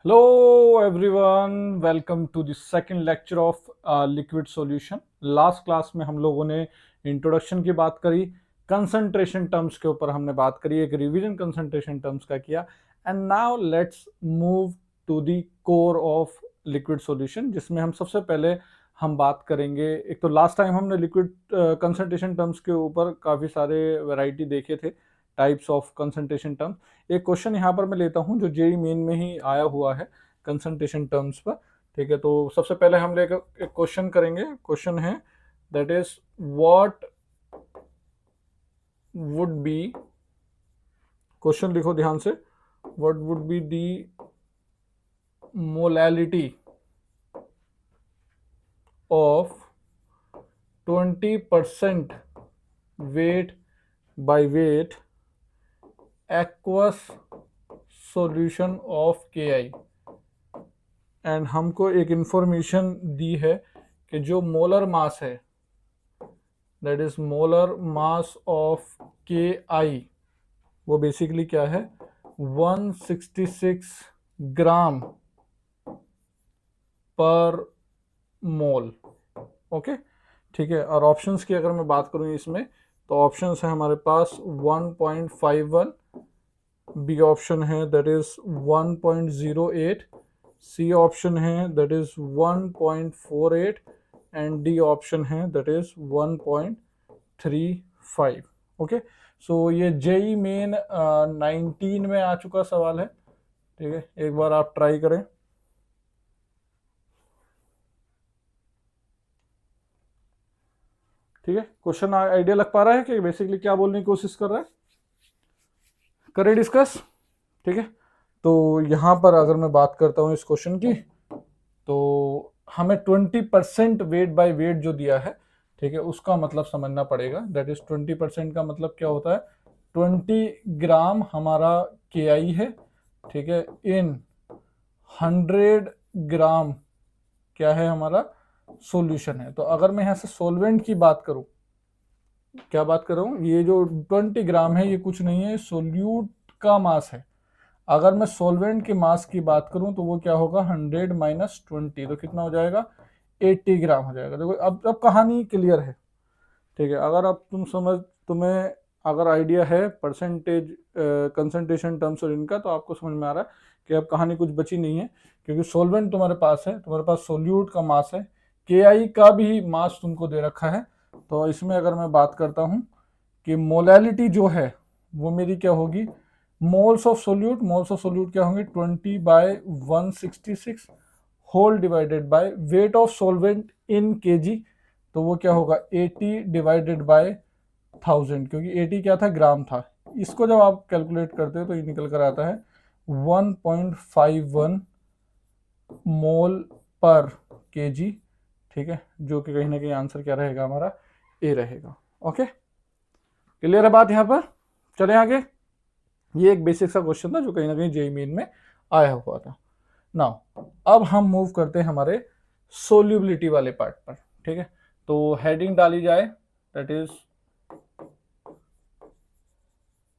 Hello everyone, welcome to the second lecture of liquid solution. Last class में हम लोगों ने इंट्रोडक्शन की बात करी, कंसंट्रेशन टर्म्स के ऊपर हमने बात करी, एक रिवीजन कंसंट्रेशन टर्म्स का किया and now let's move to the core of liquid solution, जिसमें हम सबसे पहले हम बात करेंगे। एक तो लास्ट टाइम हमने लिक्विड कंसंट्रेशन टर्म्स के ऊपर काफ़ी सारे वैरायटी देखे थे, टाइप्स ऑफ कंसंट्रेशन टर्म्स। एक क्वेश्चन यहाँ पर मैं लेता हूँ जो जेई मेन में ही आया हुआ है कंसंट्रेशन टर्म्स पर। ठीक है, तो सबसे पहले हम लेकर एक क्वेश्चन करेंगे। क्वेश्चन है that is what would be, question लिखो ध्यान से, what would be the molality of 20% weight by weight aqueous solution of Ki। And हमको एक इंफॉर्मेशन दी है कि जो मोलर मास है, that is molar mass of के आई, वो बेसिकली क्या है, 166 ग्राम पर मोल। ओके, ठीक है। और ऑप्शंस की अगर मैं बात करूं इसमें, तो ऑप्शंस है हमारे पास 1.51, बी ऑप्शन है दैट इज 1.08, सी ऑप्शन है that is 1.48 and D option है दैट इज 1.35। ओके, सो ये जेई मेन 19 में आ चुका सवाल है। ठीक है, एक बार आप ट्राई करें। ठीक है, क्वेश्चन आइडिया लग पा रहा है कि बेसिकली क्या बोलने की कोशिश कर रहा है, करें डिस्कस। ठीक है, तो यहां पर अगर मैं बात करता हूं इस क्वेश्चन की, तो हमें 20% वेट बाय वेट जो दिया है, ठीक है, उसका मतलब समझना पड़ेगा। दैट इज 20% का मतलब क्या होता है, 20 ग्राम हमारा के आई है। ठीक है, इन 100 ग्राम क्या है हमारा सॉल्यूशन है। तो अगर मैं यहां से सॉल्वेंट की बात करूं, क्या बात कर रहा हूं, ये जो 20 ग्राम है ये कुछ नहीं है, सोल्यूट का मास है। अगर मैं सॉल्वेंट के मास की बात करूं तो वो क्या होगा, 100 माइनस 20, तो कितना हो जाएगा, 80 ग्राम हो जाएगा। देखो अब कहानी क्लियर है। ठीक है, अगर अब तुम्हें अगर आइडिया है परसेंटेज कंसंट्रेशन टर्म्स और इनका, तो आपको समझ में आ रहा है कि अब कहानी कुछ बची नहीं है, क्योंकि सॉल्वेंट तुम्हारे पास है, तुम्हारे पास सोल्यूट का मास है, के आई का भी मास तुमको दे रखा है। तो इसमें अगर मैं बात करता हूं कि मोलैलिटी जो है वो मेरी क्या होगी, मोल्स ऑफ सोल्यूट क्या होंगे, 20/166 whole divided by weight of solvent in KG, तो वो क्या होगा 80 डिवाइडेड बाय 1000, क्योंकि 80 क्या था, ग्राम था। इसको जब आप कैलकुलेट करते हो तो ये निकल कर आता है 1.51 मोल पर केजी। ठीक है, जो कि कहीं ना कहीं आंसर क्या रहेगा हमारा, ए रहेगा। ओके, क्लियर है बात यहाँ पर, चले आगे। ये एक बेसिक सा क्वेश्चन था जो कहीं ना कहीं जेई मेन में आया हुआ था। नाउ अब हम मूव करते हैं हमारे सोल्यूबिलिटी वाले पार्ट पर। ठीक है, तो हेडिंग डाली जाए, दैट इज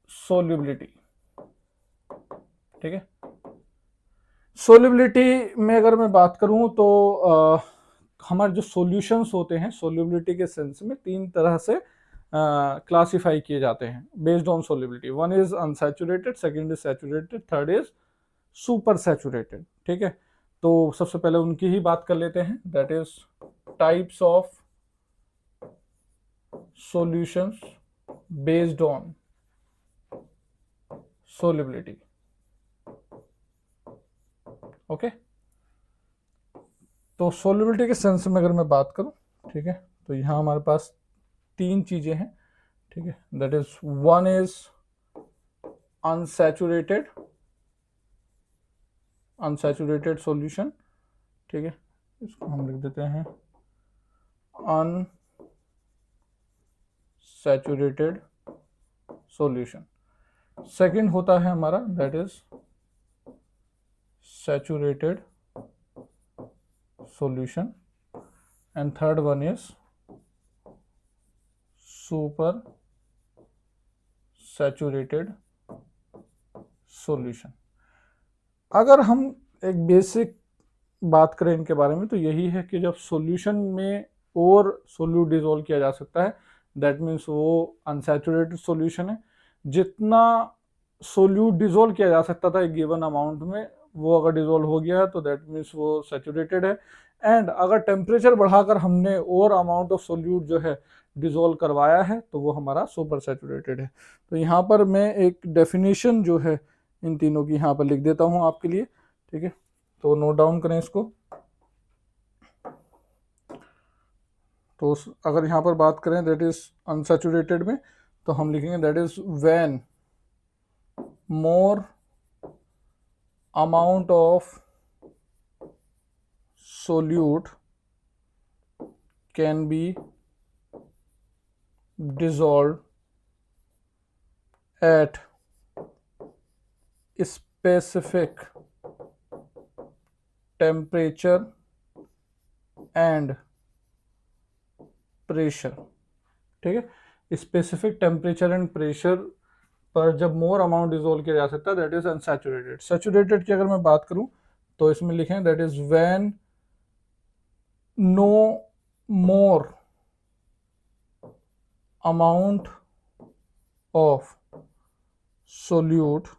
सोल्यूबिलिटी। ठीक है, सोल्यूबिलिटी में अगर मैं बात करूं तो हमारे जो सॉल्यूशंस होते हैं सोल्यूबिलिटी के सेंस में तीन तरह से क्लासिफाई किए जाते हैं based on solubility. One is unsaturated, second is saturated, third is super saturated. ठीक है, तो सबसे पहले उनकी ही बात कर लेते हैं, that is types of solutions based on solubility. Okay, तो सोल्यूबिलिटी के सेंस में अगर मैं बात करूं, ठीक है, तो यहां हमारे पास तीन चीजें हैं। ठीक है, that is one is unsaturated, unsaturated solution. ठीक है, इसको हम लिख देते हैं अनसैचुरेटेड सॉल्यूशन। सेकंड होता है हमारा that is saturated solution and third one is super saturated solution. अगर हम एक बेसिक बात करें इनके बारे में तो यही है कि जब सॉल्यूशन में और सोल्यूट डिसॉल्व किया जा सकता है, दैट मीन्स वो अनसैचुरेटेड सॉल्यूशन है। जितना सोल्यूट डिसॉल्व किया जा सकता था एक गिवन अमाउंट में, वो अगर डिसॉल्व हो गया है तो दैट मीन्स वो सैचुरेटेड है। एंड अगर टेम्परेचर बढ़ाकर हमने और अमाउंट ऑफ सोल्यूट जो है डिसॉल्व करवाया है तो वो हमारा सुपर सैचुरेटेड है। तो यहाँ पर मैं एक डेफिनेशन जो है इन तीनों की यहाँ पर लिख देता हूँ आपके लिए, ठीक है। तो नोट डाउन करें इसको। तो अगर यहाँ पर बात करें दैट इज अनसैचुरेटेड में, तो हम लिखेंगे that is when more amount of solute can be dissolved at specific temperature and pressure, ठीक है। स्पेसिफिक टेम्परेचर एंड प्रेशर पर जब मोर अमाउंट डिसॉल्व किया जा सकता है दैट इज अनसैचुरेटेड। सैचुरेटेड की अगर मैं बात करूं तो इसमें लिखें that is when no more amount of solute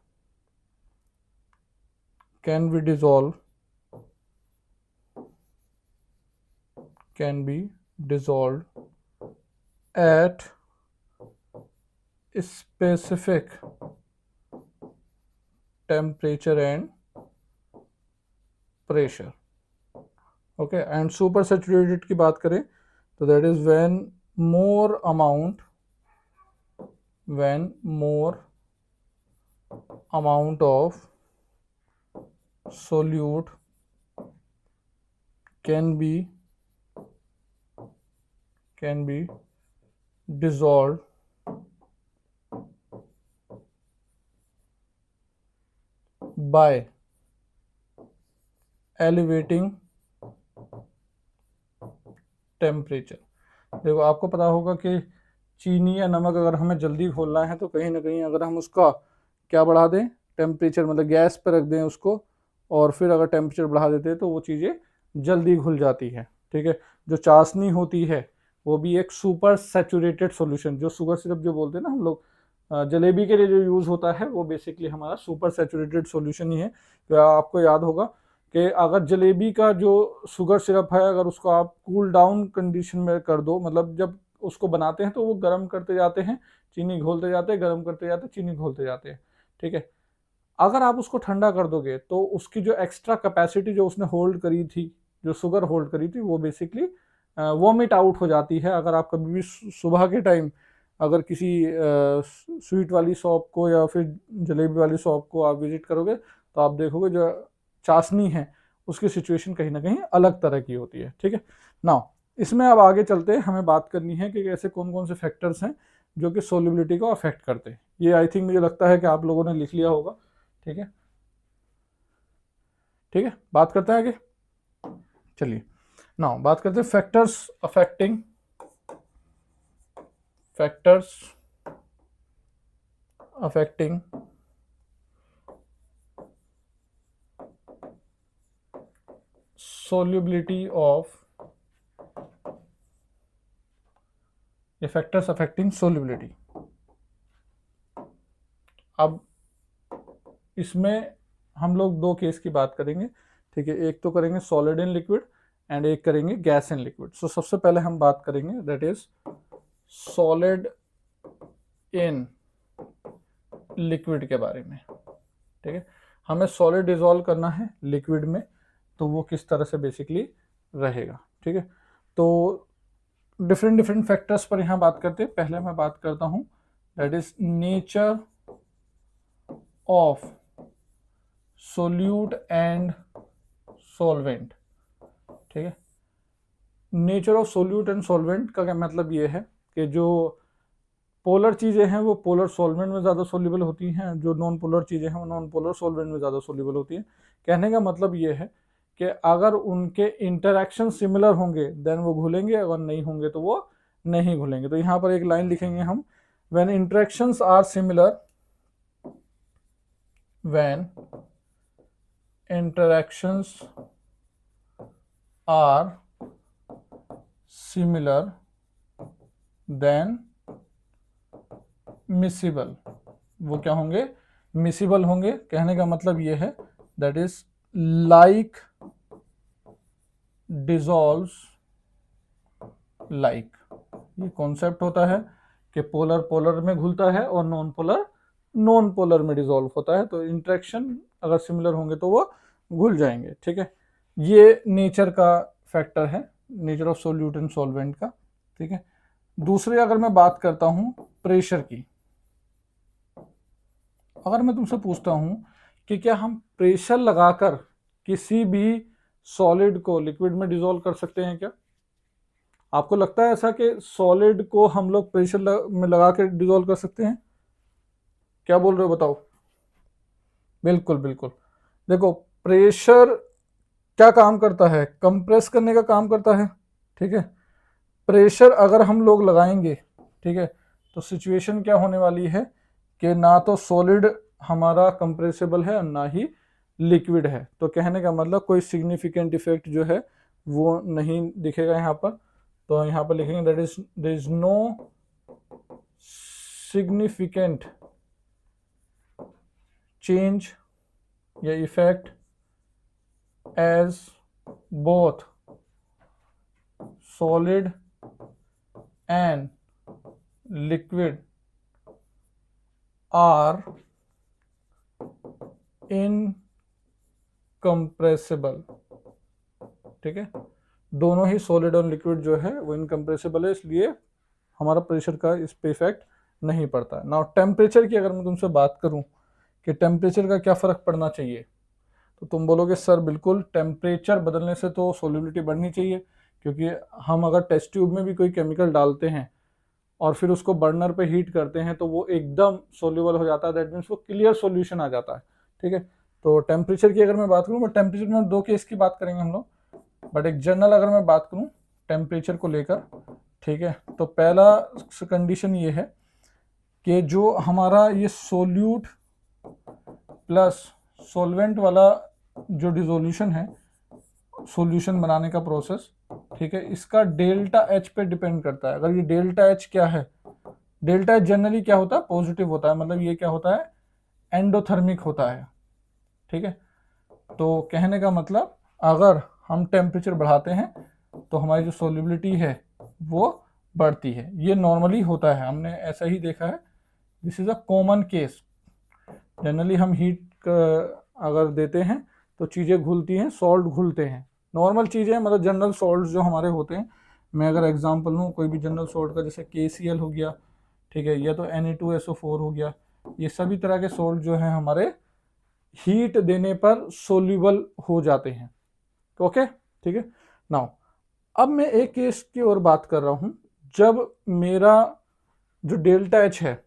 can be dissolved at specific temperature and pressure, okay। and super saturated की बात करें तो that is when more amount of solute can be dissolved by elevating temperature. देखो आपको पता होगा कि चीनी या नमक अगर हमें जल्दी घोलना है तो कहीं ना कहीं अगर हम उसका क्या बढ़ा दें, टेम्परेचर, मतलब गैस पर रख दें उसको, और फिर अगर टेम्परेचर बढ़ा देते हैं तो वो चीज़ें जल्दी घुल जाती है, ठीक है। जो चाशनी होती है वो भी एक सुपर सैचुरेटेड सॉल्यूशन, जो शुगर सिरप जो बोलते हैं ना हम लोग, जलेबी के लिए जो यूज़ होता है वो बेसिकली हमारा सुपर सैचुरेटेड सॉल्यूशन ही है। तो आपको याद होगा कि अगर जलेबी का जो शुगर सिरप है अगर उसको आप कूल डाउन कंडीशन में कर दो, मतलब जब उसको बनाते हैं तो वो गर्म करते जाते हैं, चीनी घोलते जाते हैं, गर्म करते जाते हैं, चीनी घोलते जाते हैं, ठीक है। अगर आप उसको ठंडा कर दोगे तो उसकी जो एक्स्ट्रा कैपेसिटी जो उसने होल्ड करी थी, जो शुगर होल्ड करी थी, वो बेसिकली वॉमिट आउट हो जाती है। अगर आप कभी भी सुबह के टाइम अगर किसी स्वीट वाली शॉप को या फिर जलेबी वाली शॉप को आप विजिट करोगे तो आप देखोगे जो चाशनी है उसकी सिचुएशन कहीं ना कहीं अलग तरह की होती है, ठीक है। नाउ इसमें अब आगे चलते हैं, हमें बात करनी है कि ऐसे कौन कौन से फैक्टर्स हैं जो कि सोल्युबिलिटी को अफेक्ट करते हैं। ये आई थिंक मुझे लगता है कि आप लोगों ने लिख लिया होगा, ठीक है। ठीक है, बात करते हैं आगे। चलिए नाउ बात करते हैं factors affecting solubility of factors affecting solubility. अब इसमें हम लोग दो केस की बात करेंगे, ठीक है। एक तो करेंगे सॉलिड इन लिक्विड एंड एक करेंगे गैस इन लिक्विड। सो सबसे पहले हम बात करेंगे that is solid in liquid के बारे में, ठीक है। हमें सॉलिड डिसॉल्व करना है लिक्विड में, तो वो किस तरह से बेसिकली रहेगा, ठीक है। तो डिफरेंट फैक्टर्स पर यहाँ बात करते हैं। पहले मैं बात करता हूँ that is nature of solute and solvent, ठीक है। Nature of solute and solvent का क्या मतलब ये है कि जो पोलर चीज़ें हैं वो पोलर सॉल्वेंट में ज़्यादा सोल्यूबल होती हैं, जो नॉन पोलर चीज़ें हैं वो नॉन पोलर सॉल्वेंट में ज़्यादा सोल्यूबल होती हैं। कहने का मतलब ये है कि अगर उनके इंटरैक्शन सिमिलर होंगे देन वो घुलेंगे, अगर नहीं होंगे तो वो नहीं घुलेंगे। तो यहाँ पर एक लाइन लिखेंगे हम, when interactions are similar, when interactions are similar than miscible, वो क्या होंगे, मिसिबल होंगे। कहने का मतलब ये है that is like dissolves like. ये कॉन्सेप्ट होता है कि पोलर पोलर में घुलता है और नॉन पोलर नॉन पोलर में डिसॉल्व होता है। तो इंटरेक्शन अगर सिमिलर होंगे तो वो घुल जाएंगे, ठीक है। ये नेचर का फैक्टर है, nature of solute and solvent का, ठीक है। दूसरे अगर मैं बात करता हूं प्रेशर की, अगर मैं तुमसे पूछता हूं कि क्या हम प्रेशर लगाकर किसी भी सॉलिड को लिक्विड में डिसॉल्व कर सकते हैं क्या? आपको लगता है ऐसा कि सॉलिड को हम लोग प्रेशर में लगा के डिसॉल्व कर सकते हैं? क्या बोल रहे हो बताओ? बिल्कुल बिल्कुल। देखो प्रेशर क्या काम करता है, कंप्रेस करने का काम करता है, ठीक है। प्रेशर अगर हम लोग लगाएंगे, ठीक है, तो सिचुएशन क्या होने वाली है कि ना तो सॉलिड हमारा कंप्रेसिबल है और ना ही लिक्विड है। तो कहने का मतलब कोई सिग्निफिकेंट इफेक्ट जो है वो नहीं दिखेगा यहाँ पर। तो यहाँ पर लिखेंगे that is there is no significant change या effect as both solid and liquid are incompressible, ठीक है। दोनों ही सॉलिड और लिक्विड जो है वो इनकम्प्रेसिबल है, इसलिए हमारा प्रेशर का इस पे इफेक्ट नहीं पड़ता है। नाउ टेम्परेचर की अगर मैं तुमसे बात करूं कि टेम्परेचर का क्या फ़र्क पड़ना चाहिए, तो तुम बोलोगे सर बिल्कुल टेम्परेचर बदलने से तो सोल्यूबिलिटी बढ़नी चाहिए, क्योंकि हम अगर टेस्ट ट्यूब में भी कोई केमिकल डालते हैं और फिर उसको बर्नर पे हीट करते हैं तो वो एकदम सोल्यूबल हो जाता है, दैट मीन्स वो क्लियर सॉल्यूशन आ जाता है, ठीक है। तो टेम्परेचर की अगर मैं बात करूँ, टेम्परेचर में दो केस की बात करेंगे हम लोग, बट एक जनरल अगर मैं बात करूँ टेम्परेचर को लेकर, ठीक है, तो पहला कंडीशन ये है कि जो हमारा ये सोल्यूट प्लस सॉल्वेंट वाला जो डिसोल्यूशन है, सॉल्यूशन बनाने का प्रोसेस, ठीक है, इसका डेल्टा एच पे डिपेंड करता है। अगर ये डेल्टा एच क्या है, डेल्टा एच जनरली क्या होता है, पॉजिटिव होता है, मतलब ये क्या होता है, एंडोथर्मिक होता है, ठीक है। तो कहने का मतलब अगर हम टेम्परेचर बढ़ाते हैं तो हमारी जो सोल्यूबिलिटी है वो बढ़ती है। ये नॉर्मली होता है, हमने ऐसा ही देखा है, this is a common case. Generally हम हीट अगर देते हैं तो चीज़ें घुलती हैं, सॉल्ट घुलते हैं, नॉर्मल चीज़ें, मतलब जनरल सॉल्ट जो हमारे होते हैं। मैं अगर एग्जांपल लूँ कोई भी जनरल सॉल्ट का, जैसे KCl हो गया, ठीक है, या तो Na2SO4 हो गया, ये सभी तरह के सॉल्ट जो हैं हमारे हीट देने पर सोल्यूबल हो जाते हैं, ओके, ठीक है। नाउ अब मैं एक केस की और बात कर रहा हूँ, जब मेरा जो डेल्टा एच है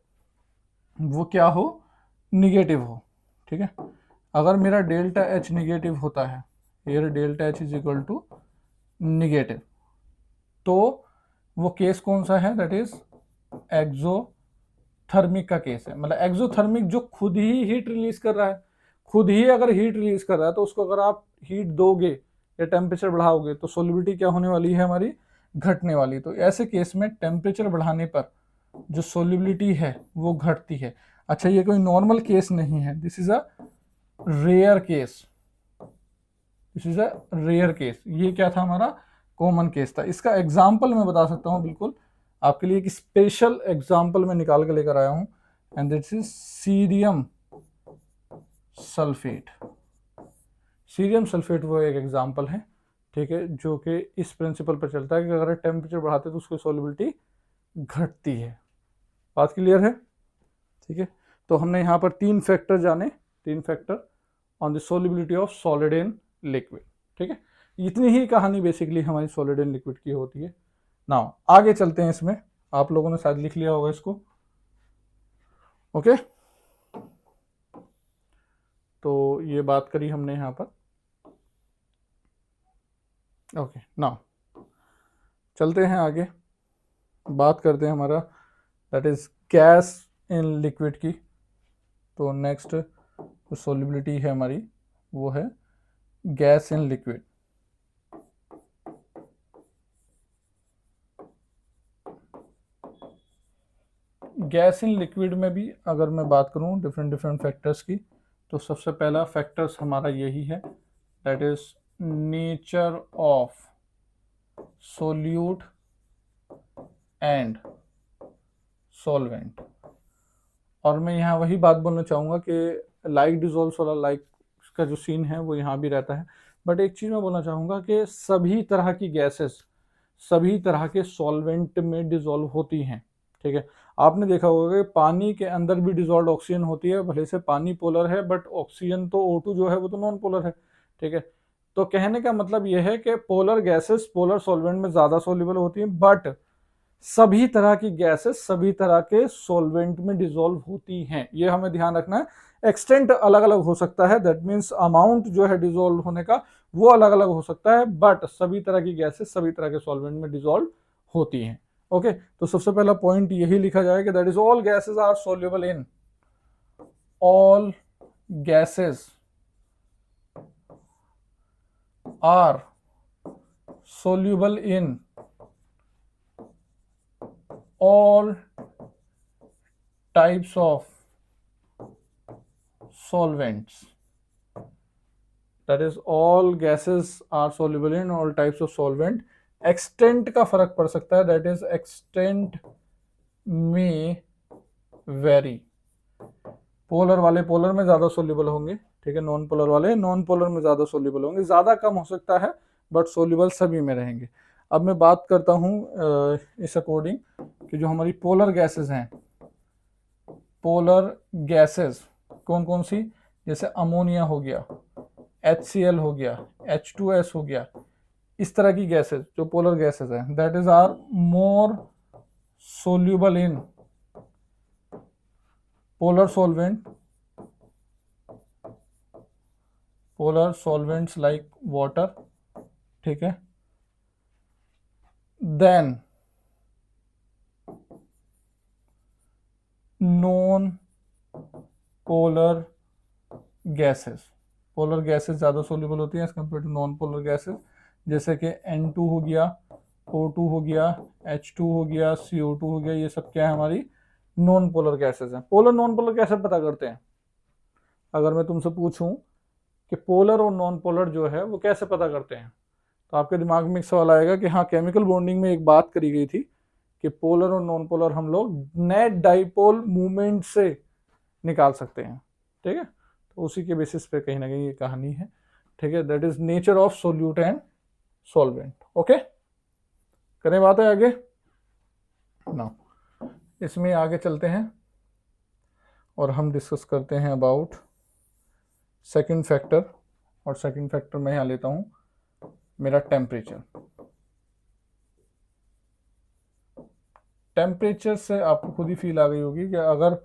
वो क्या हो, निगेटिव हो, ठीक है। अगर मेरा डेल्टा एच निगेटिव होता है, here delta H is equal to negative, तो वो केस कौन सा है, दैट इज एक्सोथर्मिक का केस है। मतलब एक्सोथर्मिक जो खुद ही हीट रिलीज कर रहा है, खुद ही अगर हीट रिलीज कर रहा है तो उसको अगर आप हीट दोगे या टेम्परेचर बढ़ाओगे तो सोल्यूबिलिटी क्या होने वाली है हमारी, घटने वाली। तो ऐसे केस में टेम्परेचर बढ़ाने पर जो सोल्यूबिलिटी है वो घटती है। अच्छा ये कोई नॉर्मल केस नहीं है, this is a rare case, this is a rare case. ये क्या था, हमारा कॉमन केस था। इसका एग्जाम्पल मैं बता सकता हूँ बिल्कुल आपके लिए, एक स्पेशल एग्जाम्पल मैं निकाल के लेकर आया हूँ, and this is cerium sulphate. Cerium sulphate वो एक एग्जाम्पल है, ठीक है, जो कि इस प्रिंसिपल पर चलता है कि अगर टेम्परेचर बढ़ाते तो उसकी सोल्यूबिलिटी घटती है। बात क्लियर है, ठीक है। तो हमने यहाँ पर तीन फैक्टर जाने, तीन factor on the solubility of solid in liquid, ठीक है। इतनी ही कहानी बेसिकली हमारी सॉलिड एंड लिक्विड की होती है। नाउ आगे चलते हैं, इसमें आप लोगों ने शायद लिख लिया होगा इसको, ओके। तो ये बात करी हमने यहाँ पर, ओके। नाउ चलते हैं आगे, बात करते हैं हमारा that is gas in liquid की। तो नेक्स्ट जो सोल्यूबिलिटी है हमारी वो है gas in liquid. Gas in liquid में भी अगर मैं बात करूं डिफरेंट डिफरेंट फैक्टर्स की, तो सबसे पहला फैक्टर्स हमारा यही है, that is nature of solute and solvent. और मैं यहाँ वही बात बोलना चाहूँगा कि लाइक डिजोल्व वाला लाइक का जो सीन है वो यहाँ भी रहता है, बट एक चीज़ मैं बोलना चाहूँगा कि सभी तरह की गैसेस सभी तरह के सॉल्वेंट में डिजोल्व होती हैं। ठीक है, आपने देखा होगा कि पानी के अंदर भी डिजोल्व ऑक्सीजन होती है, भले से पानी पोलर है बट ऑक्सीजन तो O2 जो है वो तो नॉन पोलर है। ठीक है, तो कहने का मतलब यह है कि पोलर गैसेस पोलर सॉल्वेंट में ज़्यादा सोल्यूबल होती हैं, बट सभी तरह की गैसेस सभी तरह के सॉल्वेंट में डिसॉल्व होती हैं। ये हमें ध्यान रखना है। एक्सटेंट अलग अलग हो सकता है, दैट मीन्स अमाउंट जो है डिसॉल्व होने का वो अलग अलग हो सकता है, बट सभी तरह की गैसेस सभी तरह के सॉल्वेंट में डिसॉल्व होती हैं। ओके, तो सबसे पहला पॉइंट यही लिखा जाए कि that is all gases are soluble in, all gases are soluble in all types of solvents, that is all gases are soluble in all types of solvent। extent का फर्क पड़ सकता है, that is extent may vary। Polar वाले polar में ज्यादा soluble होंगे, ठीक है, नॉन पोलर वाले नॉन पोलर में ज्यादा सोल्यूबल होंगे, ज्यादा कम हो सकता है बट सोल्यूबल सभी में रहेंगे। अब मैं बात करता हूं इस अकॉर्डिंग कि जो हमारी पोलर गैसेस हैं, पोलर गैसेस कौन कौन सी, जैसे अमोनिया हो गया, HCl हो गया, H2S हो गया, इस तरह की गैसेस जो पोलर गैसेस हैं, that is are more soluble in polar solvent, polar solvents like water. ठीक है, then non polar gases, polar gases ज़्यादा सोल्यूबल होती हैं as compare to non polar gases, जैसे कि N2 हो गया, O2 हो गया, H2 हो गया, CO2 हो गया, ये सब क्या है हमारी नॉन पोलर गैसेस हैं। पोलर नॉन पोलर कैसे पता करते हैं, अगर मैं तुमसे पूछूं कि पोलर और नॉन पोलर जो है वो कैसे पता करते हैं, तो आपके दिमाग में एक सवाल आएगा कि हाँ, केमिकल बॉन्डिंग में एक बात करी गई थी कि पोलर और नॉन पोलर हम लोग नेट डाइपोल मूवमेंट से निकाल सकते हैं। ठीक है, तो उसी के बेसिस पे कहीं ना कहीं ये कहानी है। ठीक है, that is nature of solute and solvent. Okay, करें बात है आगे ना, इसमें आगे चलते हैं और हम डिस्कस करते हैं अबाउट सेकंड फैक्टर। और सेकंड फैक्टर मैं यहाँ लेता हूँ मेरा टेम्परेचर। टेम्परेचर से आपको खुद ही फील आ गई होगी कि अगर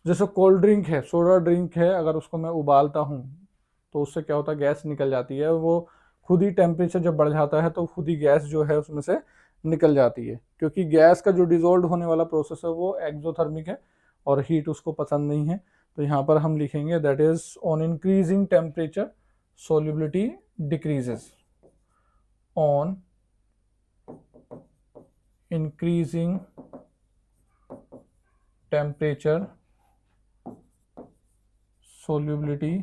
जैसे कोल्ड ड्रिंक है, सोडा ड्रिंक है, अगर उसको मैं उबालता हूँ तो उससे क्या होता है, गैस निकल जाती है, वो खुद ही टेम्परेचर जब बढ़ जाता है तो खुद ही गैस जो है उसमें से निकल जाती है, क्योंकि गैस का जो डिजोल्व होने वाला प्रोसेस है वो एक्सोथर्मिक है और हीट उसको पसंद नहीं है। तो यहाँ पर हम लिखेंगे that is on increasing temperature solubility decreases, on increasing temperature solubility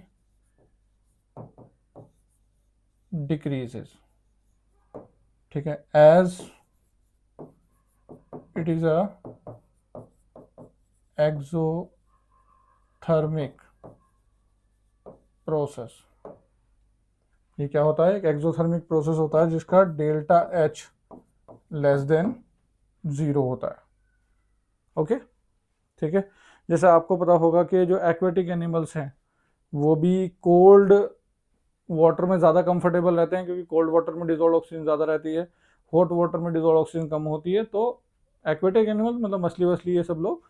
decreases। ठीक है, as it is a exothermic process। ये क्या होता है, एक एक्सोथर्मिक प्रोसेस होता है जिसका डेल्टा H लेस देन 0 होता है। ओके, ठीक है, जैसे आपको पता होगा कि जो एक्वेटिक एनिमल्स हैं वो भी कोल्ड वाटर में ज़्यादा कंफर्टेबल रहते हैं, क्योंकि कोल्ड वाटर में डिजोल्व ऑक्सीजन ज़्यादा रहती है, हॉट वाटर में डिजोल्व ऑक्सीजन कम होती है। तो एक्वेटिक एनिमल मतलब मछली वछली ये सब लोग,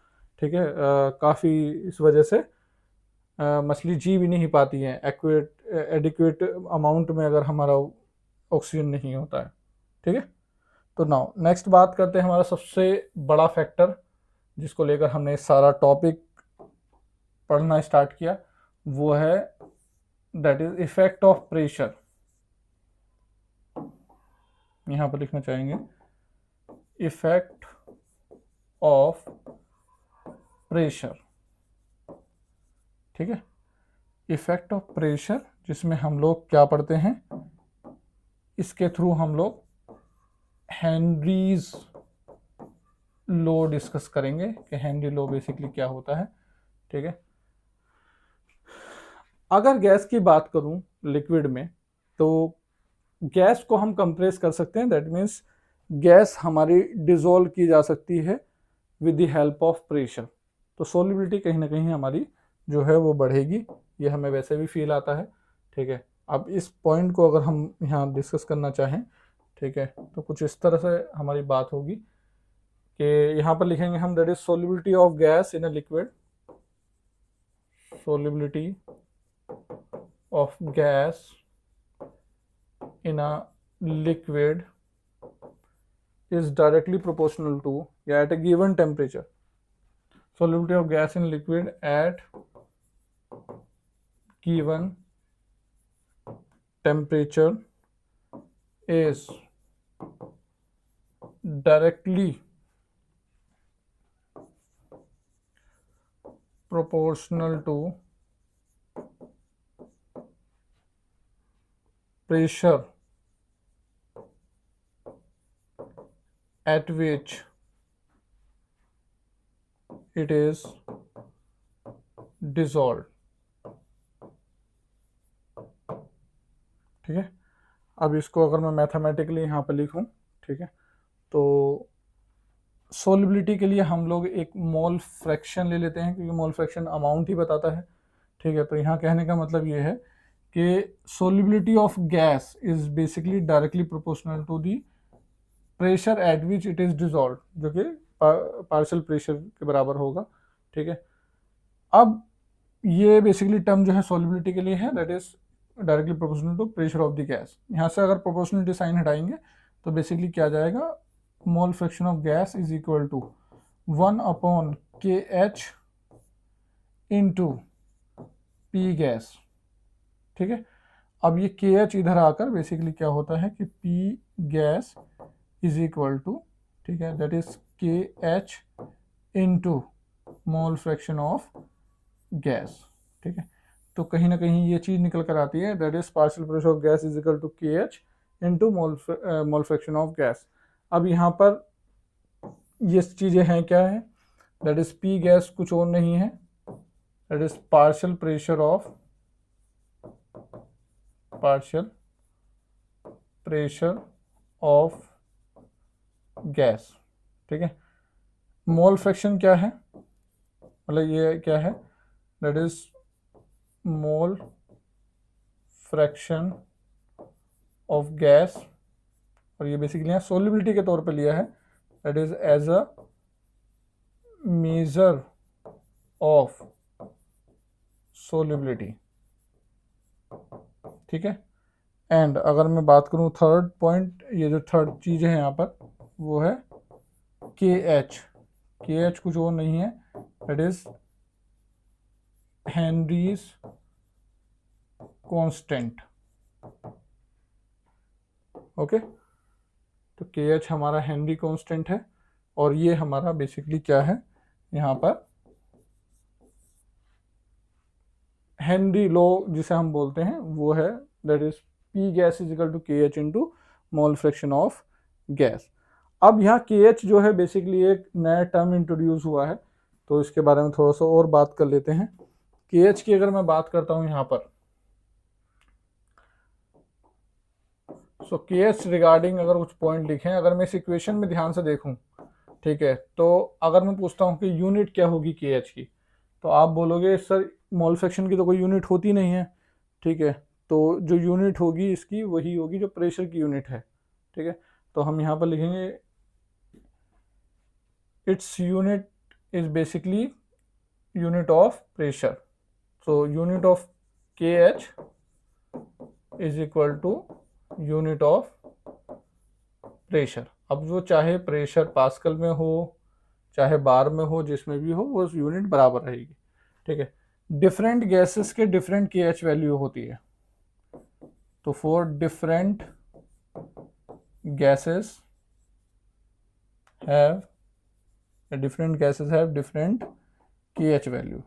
ठीक है, काफ़ी इस वजह से मछली जी भी नहीं पाती है एडिक्वेट अमाउंट में अगर हमारा ऑक्सीजन नहीं होता है। ठीक है, तो नाउ नेक्स्ट बात करते हैं हमारा सबसे बड़ा फैक्टर जिसको लेकर हमने सारा टॉपिक पढ़ना स्टार्ट किया, वो है that is effect of pressure, यहां पर लिखना चाहेंगे इफेक्ट ऑफ प्रेशर, ठीक है। इफेक्ट ऑफ प्रेशर जिसमें हम लोग क्या पढ़ते हैं, इसके थ्रू हम लोग हेनरीज लॉ डिस्कस करेंगे कि हेनरी लॉ बेसिकली क्या होता है, ठीक है। अगर गैस की बात करूं लिक्विड में, तो गैस को हम कंप्रेस कर सकते हैं, दैट मीन्स गैस हमारी डिसॉल्व की जा सकती है with the help of pressure. तो सॉल्युबिलिटी कहीं ना कहीं हमारी जो है वो बढ़ेगी, ये हमें वैसे भी फील आता है, ठीक है। अब इस पॉइंट को अगर हम यहाँ डिस्कस करना चाहें, ठीक है, तो कुछ इस तरह से हमारी बात होगी कि यहाँ पर लिखेंगे हम that is solubility of gas in a liquid, solubility of gas in a liquid is directly proportional to, at a given temperature, solubility of gas in liquid at given temperature is directly proportional to pressure at which it is dissolved, ठीक है। अब इसको अगर मैं mathematically यहाँ पर लिखूँ, ठीक है, तो सोलिबिलिटी के लिए हम लोग एक मोल फ्रैक्शन ले लेते हैं, क्योंकि मोल फ्रैक्शन अमाउंट ही बताता है, ठीक है। तो यहाँ कहने का मतलब ये है कि solubility of gas is basically directly proportional to the pressure at which it is dissolve, जो कि पार्शियल प्रेशर के बराबर होगा, ठीक है। अब ये बेसिकली टर्म जो है सोलिबिलिटी के लिए है, that is directly proportional to pressure of the gas. यहाँ से अगर प्रोपोर्शनलिटी साइन हटाएंगे तो बेसिकली क्या जाएगा, mole fraction of gas is equal to 1/kh into P gas, ठीक है। अब ये KH इधर आकर बेसिकली क्या होता है कि P gas is equal to, ठीक है, that is KH into mole fraction of gas, ठीक है। तो कहीं ना कहीं ये चीज़ निकल कर आती है, that is partial pressure of gas is equal to KH into mole fraction of gas. अब यहाँ पर ये चीज़ें हैं क्या है, दैट इज P गैस कुछ और नहीं है, that is partial pressure of gas, ठीक है। मोल फ्रैक्शन क्या है, मतलब ये क्या है, that is mole fraction of gas, और ये बेसिकली यहाँ सोलिबिलिटी के तौर पे लिया है, that is as a measure of solubility, ठीक है। एंड अगर मैं बात करूँ थर्ड पॉइंट, ये जो थर्ड चीज़ है यहाँ पर वो है KH कुछ और नहीं है, that is Henrys constant, okay. तो KH हमारा हेनरी कांस्टेंट है, और ये हमारा बेसिकली क्या है, यहाँ पर हेनरी लॉ जिसे हम बोलते हैं वो है, that is P gas is equal to KH into mole fraction of gas. अब यहाँ KH जो है बेसिकली एक नया टर्म इंट्रोड्यूस हुआ है, तो इसके बारे में थोड़ा सा और बात कर लेते हैं। KH की अगर मैं बात करता हूँ यहाँ पर, सो KH रिगार्डिंग अगर कुछ पॉइंट लिखे, अगर मैं इस इक्वेशन में ध्यान से देखूं, ठीक है, तो अगर मैं पूछता हूँ कि यूनिट क्या होगी KH की, तो आप बोलोगे सर मोल फ्रैक्शन की तो कोई यूनिट होती नहीं है, ठीक है। तो जो यूनिट होगी इसकी वही होगी जो प्रेशर की यूनिट है, ठीक है। तो हम यहाँ पर लिखेंगे it's unit is basically unit of pressure, so unit of KH is equal to unit of pressure. अब वो चाहे प्रेशर पास्कल में हो चाहे बार में हो, जिसमें भी हो वो यूनिट बराबर रहेगी, ठीक है। डिफरेंट गैसेस के डिफरेंट KH वैल्यू होती है, तो for different gases have different KH value.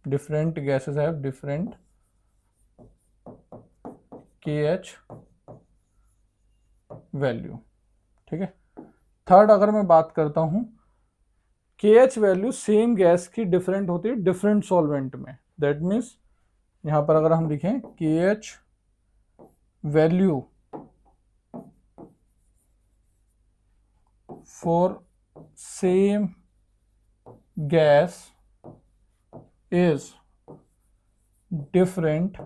Different gases have different KH value. ठीक है। थर्ड अगर मैं बात करता हूं, KH वैल्यू सेम गैस की डिफरेंट होती है डिफरेंट सॉल्वेंट में। दैट मीन्स यहां पर अगर हम लिखें KH value for same gas is different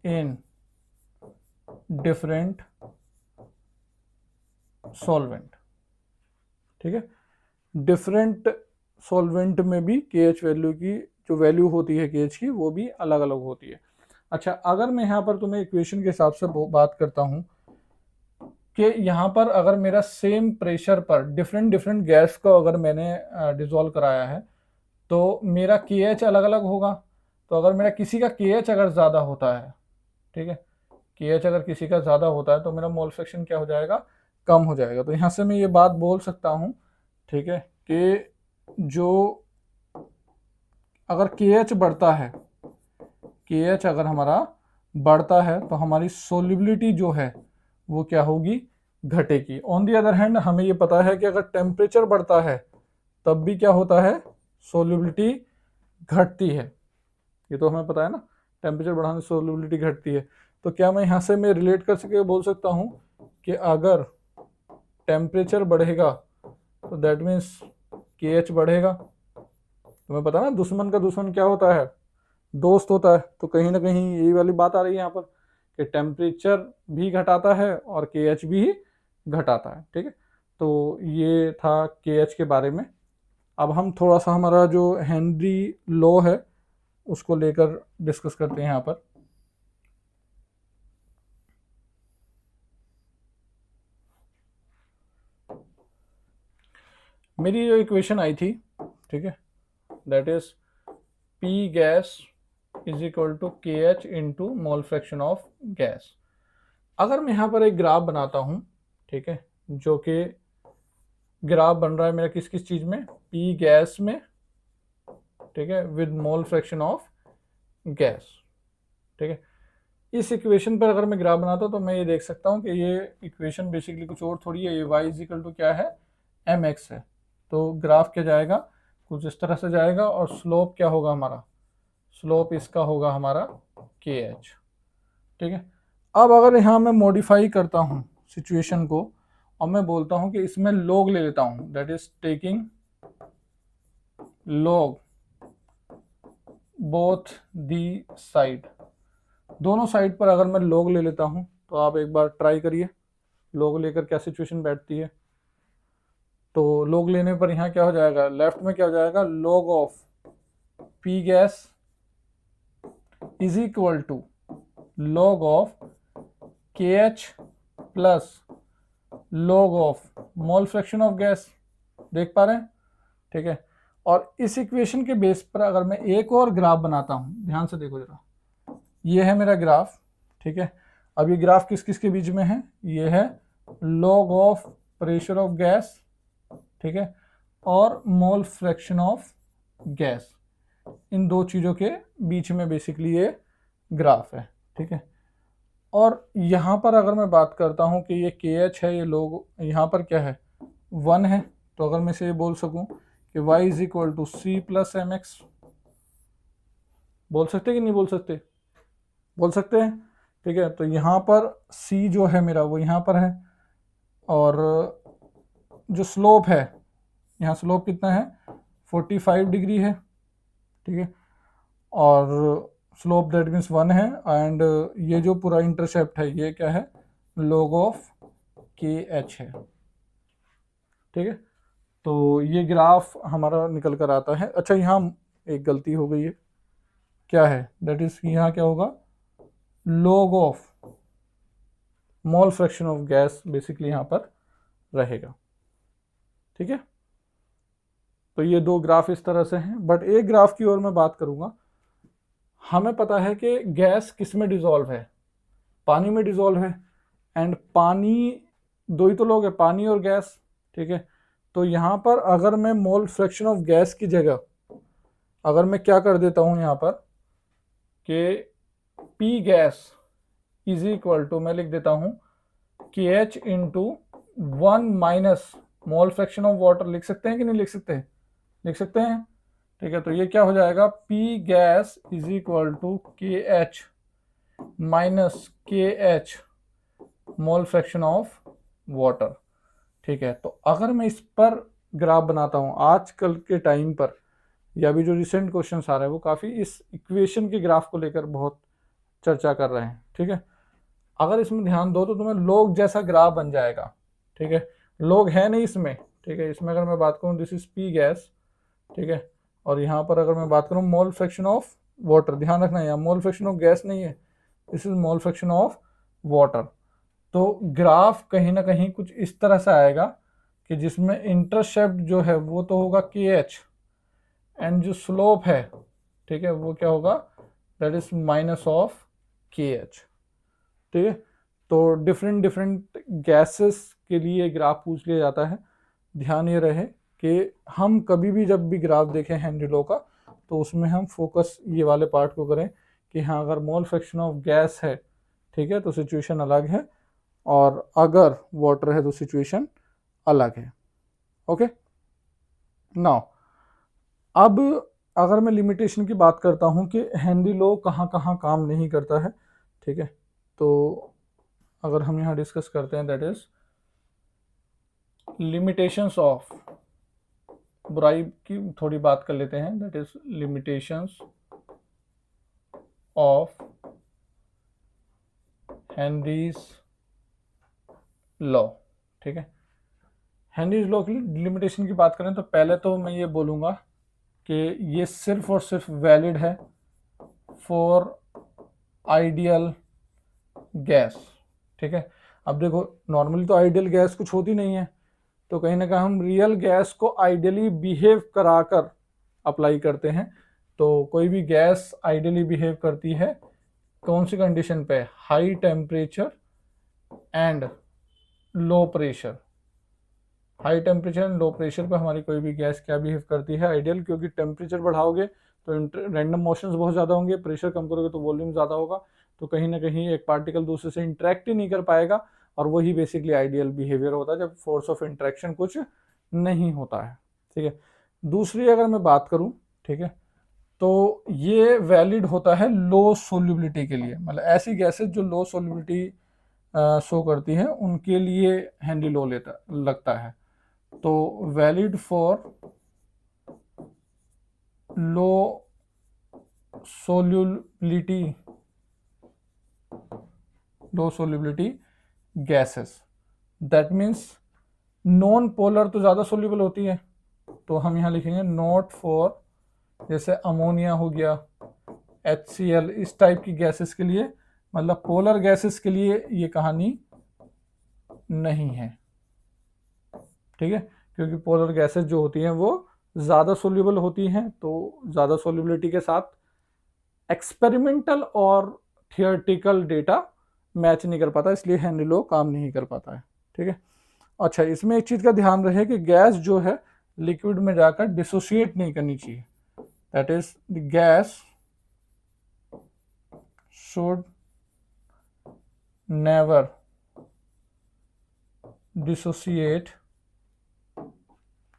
in different solvent। ठीक है। डिफरेंट सॉल्वेंट में भी KH वैल्यू की जो वैल्यू होती है KH की वो भी अलग अलग होती है। अच्छा, अगर मैं यहाँ पर तुम्हें इक्वेशन के हिसाब से बात करता हूँ कि यहाँ पर अगर मेरा सेम प्रेशर पर डिफरेंट डिफरेंट गैस को अगर मैंने डिजोल्व कराया है तो मेरा KH अलग अलग होगा। तो अगर मेरा किसी का KH अगर ज़्यादा होता है, ठीक है, KH अगर किसी का ज़्यादा होता है तो मेरा मोल फ्रैक्शन क्या हो जाएगा, कम हो जाएगा। तो यहाँ से मैं ये बात बोल सकता हूँ, ठीक है, कि जो अगर KH बढ़ता है, KH अगर हमारा बढ़ता है तो हमारी सोल्युबिलिटी जो है वो क्या होगी, घटेगी। ऑन दी अदर हैंड हमें ये पता है कि अगर टेम्परेचर बढ़ता है तब भी क्या होता है, सोल्युबिलिटी घटती है। ये तो हमें पता है ना, टेम्परेचर बढ़ाने से सोल्युबिलिटी घटती है। तो क्या मैं यहाँ से मैं रिलेट कर सके बोल सकता हूँ कि अगर टेम्परेचर बढ़ेगा तो दैट मीन्स KH बढ़ेगा। तुम्हें पता है ना, दुश्मन का दुश्मन क्या होता है, दोस्त होता है। तो कहीं ना कहीं यही वाली बात आ रही है यहाँ पर कि टेम्परेचर भी घटाता है और KH भी घटाता है। ठीक है, तो ये था KH के बारे में। अब हम थोड़ा सा हमारा जो हेनरी लॉ है उसको लेकर डिस्कस करते हैं यहाँ पर। मेरी जो इक्वेशन आई थी, ठीक है, that is P gas is equal to KH into mole fraction of gas. अगर मैं यहाँ पर एक ग्राफ बनाता हूँ, ठीक है, जो कि ग्राफ बन रहा है मेरा किस किस चीज में, P गैस में, ठीक है, with mole fraction of gas. ठीक है, इस इक्वेशन पर अगर मैं ग्राफ बनाता हूँ तो मैं ये देख सकता हूँ कि ये इक्वेशन बेसिकली कुछ और थोड़ी है। ये y इज इक्वल टू क्या है, mx है। तो ग्राफ क्या जाएगा, कुछ इस तरह से जाएगा और स्लोप क्या होगा हमारा, स्लोप इसका होगा हमारा KH। ठीक है, अब अगर यहाँ मैं मॉडिफाई करता हूँ सिचुएशन को और मैं बोलता हूँ कि इसमें log ले लेता हूँ, that is taking log both the side, दोनों साइड पर अगर मैं log ले लेता हूँ तो आप एक बार ट्राई करिए log लेकर क्या सिचुएशन बैठती है। तो log लेने पर यहाँ क्या हो जाएगा, लेफ्ट में क्या हो जाएगा, log of P gas is equal to log of KH plus log of mole fraction of gas. देख पा रहे हैं, ठीक है। और इस इक्वेशन के बेस पर अगर मैं एक और ग्राफ बनाता हूं, ध्यान से देखो जरा, ये है मेरा ग्राफ, ठीक है। अब ये ग्राफ किस किस के बीच में है, ये है log of pressure of gas, ठीक है, और मोल फ्रैक्शन ऑफ गैस। इन दो चीजों के बीच में बेसिकली ये ग्राफ है, ठीक है। और यहाँ पर अगर मैं बात करता हूँ कि ये KH है, ये लोग यहाँ पर क्या है 1 है, तो अगर मैं से ये बोल सकूं कि y is equal to C plus mx, बोल सकते कि नहीं बोल सकते, बोल सकते हैं, ठीक है। तो यहाँ पर C जो है मेरा वो यहाँ पर है और जो स्लोप है, यहाँ स्लोप कितना है 45 डिग्री है, ठीक है, और स्लोप दैट मीन्स 1 है। एंड ये जो पूरा इंटरसेप्ट है ये क्या है, log ऑफ KH है, ठीक है। तो ये ग्राफ हमारा निकल कर आता है। अच्छा, यहाँ एक गलती हो गई है, क्या है, दैट इज यहाँ क्या होगा, log of mole fraction of gas basically यहाँ पर रहेगा, ठीक है। तो ये दो ग्राफ इस तरह से हैं। बट एक ग्राफ की ओर मैं बात करूंगा, हमें पता है कि गैस किस में डिजोल्व है, पानी में डिजोल्व है, एंड पानी दो ही तो लोग है, पानी और गैस, ठीक है। तो यहाँ पर अगर मैं मोल फ्रैक्शन ऑफ गैस की जगह अगर मैं क्या कर देता हूँ यहाँ पर कि P gas is equal to, मैं लिख देता हूँ कि H into 1 minus mole fraction of water, लिख सकते हैं कि नहीं लिख सकते, लिख सकते हैं, ठीक है। तो ये क्या हो जाएगा, P gas is equal to K H minus K H mole fraction of water, ठीक है। तो अगर मैं इस पर ग्राफ बनाता हूँ आजकल के टाइम पर, या भी जो रिसेंट क्वेश्चन आ रहे हैं वो काफ़ी इस इक्वेशन के ग्राफ को लेकर बहुत चर्चा कर रहे हैं, ठीक है। अगर इसमें ध्यान दो तो तुम्हें लोग जैसा ग्राफ बन जाएगा, ठीक है। लोग है नहीं इसमें, ठीक है। इसमें अगर मैं बात करूँ दिस इज पी गैस, ठीक है, और यहाँ पर अगर मैं बात करूँ मोल फ्रैक्शन ऑफ वाटर, ध्यान रखना यहाँ मोल फ्रैक्शन ऑफ गैस नहीं है, this is mole fraction of water. तो ग्राफ कहीं ना कहीं कुछ इस तरह से आएगा कि जिसमें इंटरसेप्ट जो है वो तो होगा के एच, एंड जो स्लोप है, ठीक है, वो क्या होगा, दैट इज माइनस ऑफ के एच, ठीक है। तो डिफरेंट डिफरेंट गैसेस के लिए ग्राफ पूछ लिया जाता है। ध्यान ये रहे कि हम कभी भी जब भी ग्राफ देखें हेनरी लॉ का, तो उसमें हम फोकस ये वाले पार्ट को करें कि हाँ अगर मोल फ्रैक्शन ऑफ गैस है, ठीक है, तो सिचुएशन अलग है, और अगर वाटर है तो सिचुएशन अलग है। ओके, नाउ अब अगर मैं लिमिटेशन की बात करता हूँ कि हेनरी लॉ कहाँ कहाँ काम नहीं करता है, ठीक है, तो अगर हम यहाँ डिस्कस करते हैं दैट इज लिमिटेशंस ऑफ, बुराई की थोड़ी बात कर लेते हैं, that is limitations of Henry's law, ठीक है। हेनरीज लॉ की लिमिटेशन की बात करें तो पहले तो मैं ये बोलूँगा कि ये सिर्फ और सिर्फ वैलिड है फॉर आइडियल गैस, ठीक है। अब देखो नॉर्मली तो आइडियल गैस कुछ होती नहीं है, तो कहीं ना कहीं हम रियल गैस को आइडियली बिहेव कराकर अप्लाई करते हैं। तो कोई भी गैस आइडियली बिहेव करती है कौन सी कंडीशन पे, high temperature and low pressure. High temperature and low pressure पे हमारी कोई भी गैस क्या बिहेव करती है, आइडियल, क्योंकि टेम्परेचर बढ़ाओगे तो रैंडम मोशंस बहुत ज़्यादा होंगे, प्रेशर कम करोगे तो वॉल्यूम ज़्यादा होगा, तो कहीं ना कहीं एक पार्टिकल दूसरे से इंटरेक्ट ही नहीं कर पाएगा, और वही बेसिकली आइडियल बिहेवियर होता है जब फोर्स ऑफ इंटरेक्शन कुछ नहीं होता है, ठीक है। दूसरी अगर मैं बात करूं, ठीक है, तो ये वैलिड होता है लो सोल्यूबिलिटी के लिए, मतलब ऐसी गैसेस जो लो सोल्यूबिलिटी शो करती है उनके लिए हेनरी लॉ लेता लगता है। तो valid for low solubility, low solubility gases, that means non polar तो ज़्यादा सोल्यूबल होती है, तो हम यहाँ लिखेंगे नॉट फॉर, जैसे अमोनिया हो गया, HCl, इस टाइप की गैसेस के लिए, मतलब पोलर गैसेस के लिए ये कहानी नहीं है, ठीक है, क्योंकि पोलर गैसेस जो होती हैं वो ज़्यादा सोल्यूबल होती हैं, तो ज़्यादा सोल्यूबिलिटी के साथ एक्सपेरिमेंटल और थियोरेटिकल डेटा मैच नहीं कर पाता, इसलिए हेनरी लॉ काम नहीं कर पाता है, ठीक है। अच्छा, इसमें एक चीज़ का ध्यान रहे कि गैस जो है लिक्विड में जाकर डिसोसिएट नहीं करनी चाहिए, that is the gas should never dissociate,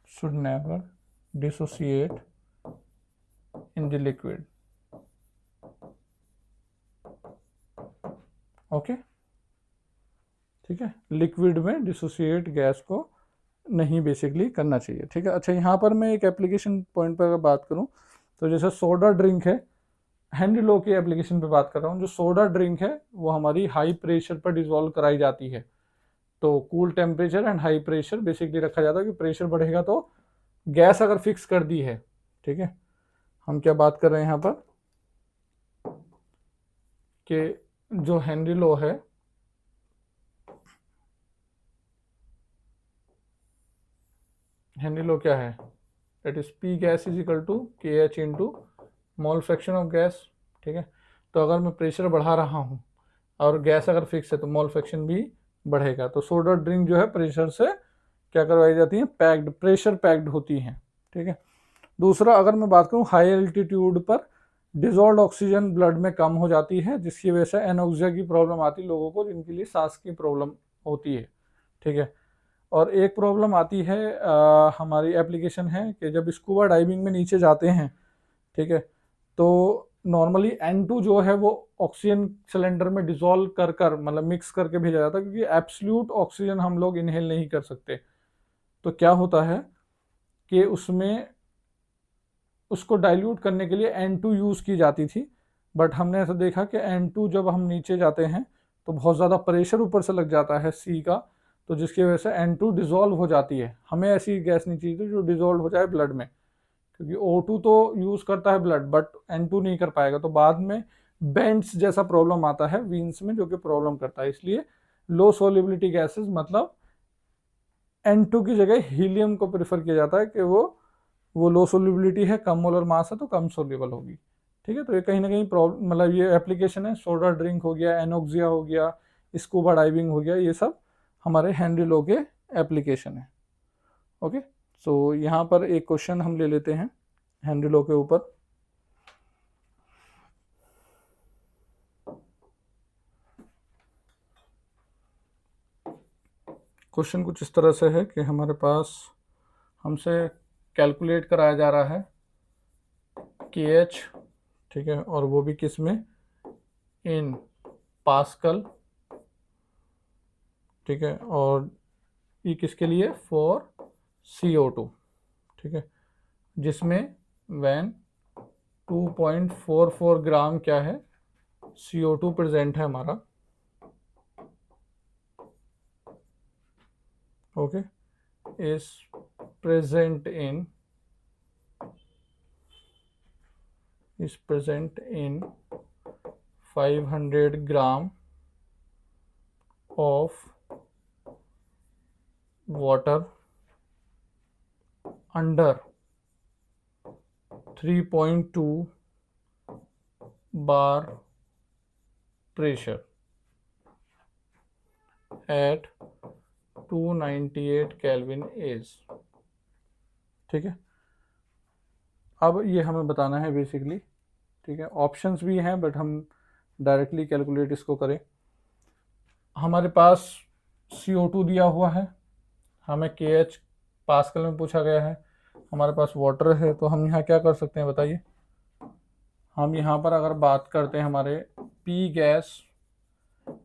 should never dissociate in the liquid, okay, ठीक है, लिक्विड में डिसोसिएट गैस को नहीं बेसिकली करना चाहिए, ठीक है। अच्छा, यहाँ पर मैं एक एप्लीकेशन पॉइंट पर अगर बात करूँ तो जैसे सोडा ड्रिंक है, हेनरी लॉ की एप्लीकेशन पे बात कर रहा हूँ, जो सोडा ड्रिंक है वो हमारी हाई प्रेशर पर डिजोल्व कराई जाती है, तो cool temperature and high pressure basically रखा जाता है कि प्रेशर बढ़ेगा तो गैस अगर फिक्स कर दी है, ठीक है, हम क्या बात कर रहे हैं यहाँ पर कि जो हेनरी लॉ है, हेनरी लॉ क्या है, that is P gas is equal to K H into mole fraction of gas, ठीक है। तो अगर मैं प्रेशर बढ़ा रहा हूँ और गैस अगर फिक्स है तो मोल फ्रैक्शन भी बढ़ेगा। तो सोडा ड्रिंक जो है प्रेशर से क्या करवाई जाती है, पैक्ड, प्रेशर पैक्ड होती हैं, ठीक है। दूसरा, अगर मैं बात करूँ हाई एल्टीट्यूड पर डिजॉल्व ऑक्सीजन ब्लड में कम हो जाती है, जिसकी वजह से एनोक्सिया की प्रॉब्लम आती है लोगों को, जिनके लिए सांस की प्रॉब्लम होती है, ठीक है। और एक प्रॉब्लम आती है, हमारी एप्लीकेशन है कि जब स्कूबा डाइविंग में नीचे जाते हैं, ठीक है, तो नॉर्मली N2 जो है वो ऑक्सीजन सिलेंडर में डिजोल्व कर कर मतलब मिक्स करके भेजा जाता है, क्योंकि एब्सोल्यूट ऑक्सीजन हम लोग इनहेल नहीं कर सकते। तो क्या होता है कि उसमें उसको डाइल्यूट करने के लिए N2 यूज़ की जाती थी, बट हमने ऐसा देखा कि N2 जब हम नीचे जाते हैं तो बहुत ज़्यादा प्रेशर ऊपर से लग जाता है सी का, तो जिसकी वजह से N2 डिजोल्व हो जाती है। हमें ऐसी गैस नहीं चाहिए थी जो डिजोल्व हो जाए ब्लड में, क्योंकि O2 तो यूज़ करता है ब्लड बट N2 नहीं कर पाएगा, तो बाद में बेंट्स जैसा प्रॉब्लम आता है वीन्स में, जो कि प्रॉब्लम करता है। इसलिए लो सोलिबिलिटी गैसेस मतलब N2 की जगह हीलियम को प्रेफर किया जाता है कि वो लो सोल्यूबिलिटी है, कम मोलर मास है, तो कम सोल्यूबल होगी, ठीक है। तो ये कहीं ना कहीं प्रॉब्लम, मतलब ये एप्लीकेशन है, सोडा ड्रिंक हो गया, एनोक्सिया हो गया, स्कूबा डाइविंग हो गया, ये सब हमारे हेनरी लो के एप्लीकेशन है। ओके, सो यहाँ पर एक क्वेश्चन हम ले लेते हैं हेनरी लो के ऊपर। क्वेश्चन कुछ इस तरह से है कि हमारे पास हमसे कैलकुलेट कराया जा रहा है KH, ठीक है, और वो भी किस में, इन पास्कल, ठीक है, और ये किसके लिए, फॉर CO2, ठीक है, जिसमें वैन 2.44 ग्राम क्या है, CO2 प्रेजेंट है हमारा, okay, is present in 500 gram of water under 3.2 bar pressure at 298 kelvin as, ठीक है। अब ये हमें बताना है बेसिकली, ठीक है, ऑप्शंस भी हैं बट हम डायरेक्टली कैलकुलेट इसको करें। हमारे पास CO2 दिया हुआ है, हमें KH पास्कल में पूछा गया है, हमारे पास वाटर है, तो हम यहाँ क्या कर सकते हैं बताइए। हम यहाँ पर अगर बात करते हैं हमारे P gas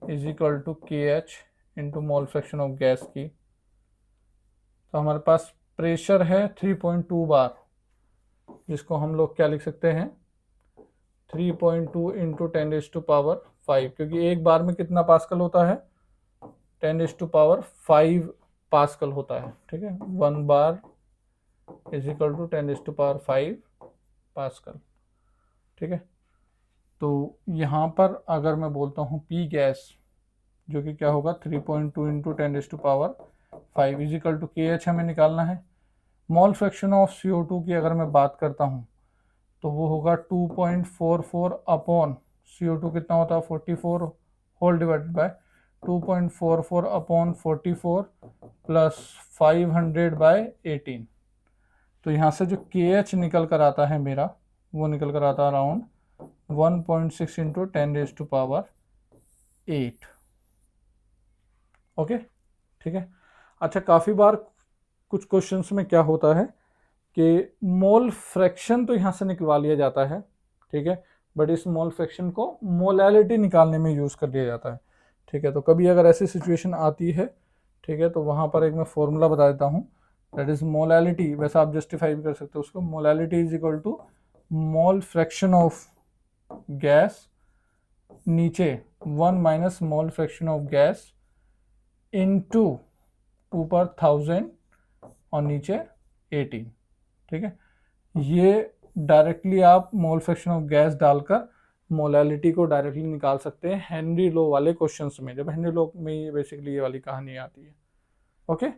is equal to KH into mole fraction of gas की, तो हमारे पास प्रेशर है 3.2 बार, जिसको हम लोग क्या लिख सकते हैं, 3.2 इंटू 10⁵, क्योंकि एक बार में कितना पास्कल होता है, 10⁵ पास्कल होता है, ठीक है। 1 bar is equal to 10⁵ pascal, ठीक है। तो यहाँ पर अगर मैं बोलता हूँ P गैस, जो कि क्या होगा 3.2 into 10⁵ is equal to KH हमें निकालना है। मोल फ्रैक्शन ऑफ CO2 की अगर मैं बात करता हूँ तो वो होगा 2.44 अपॉन CO2 कितना होता है 44 whole divided by 2.44 upon 44 plus 500 by 18। तो यहाँ से जो KH निकल कर आता है मेरा, वो निकल कर आता है अराउंड 1.6 इंटू 10⁸ ओके, ठीक है। अच्छा, काफ़ी बार कुछ क्वेश्चंस में क्या होता है कि मोल फ्रैक्शन तो यहाँ से निकलवा लिया जाता है, ठीक है, बट इस मोल फ्रैक्शन को मोलैलिटी निकालने में यूज़ कर लिया जाता है, ठीक है। तो कभी अगर ऐसी सिचुएशन आती है, ठीक है, तो वहाँ पर एक मैं फॉर्मूला बता देता हूँ, दैट इज मोलैलिटी, वैसे आप जस्टिफाई भी कर सकते हो उसको, molality is equal to mole fraction of gas नीचे 1 minus mole fraction of gas into ऊपर 1000 और नीचे 18, ठीक है। ये डायरेक्टली आप मोल फ्रैक्शन ऑफ गैस डालकर मोलैलिटी को डायरेक्टली निकाल सकते हैं हेनरी लो वाले क्वेश्चंस में, जब हेनरी लो में ये बेसिकली ये वाली कहानी आती है, ओके,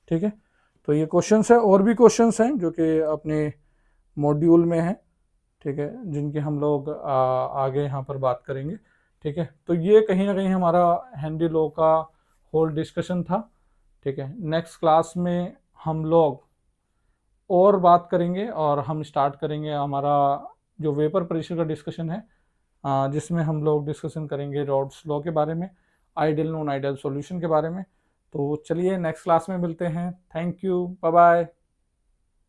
ठीक है। तो ये क्वेश्चंस है, और भी क्वेश्चंस हैं जो कि अपने मॉड्यूल में हैं, ठीक है, जिनकी हम लोग आगे यहाँ पर बात करेंगे। ठीक है, तो ये कहीं ना कहीं हमारा हेनरी लो का होल डिस्कशन था। ठीक है, नेक्स्ट क्लास में हम लोग और बात करेंगे और हम स्टार्ट करेंगे हमारा जो वेपर प्रेशर का डिस्कशन है, जिसमें हम लोग डिस्कशन करेंगे रॉड्स लॉ के बारे में, आइडियल नॉन आइडियल सॉल्यूशन के बारे में। तो चलिए नेक्स्ट क्लास में मिलते हैं। Thank you, bye bye.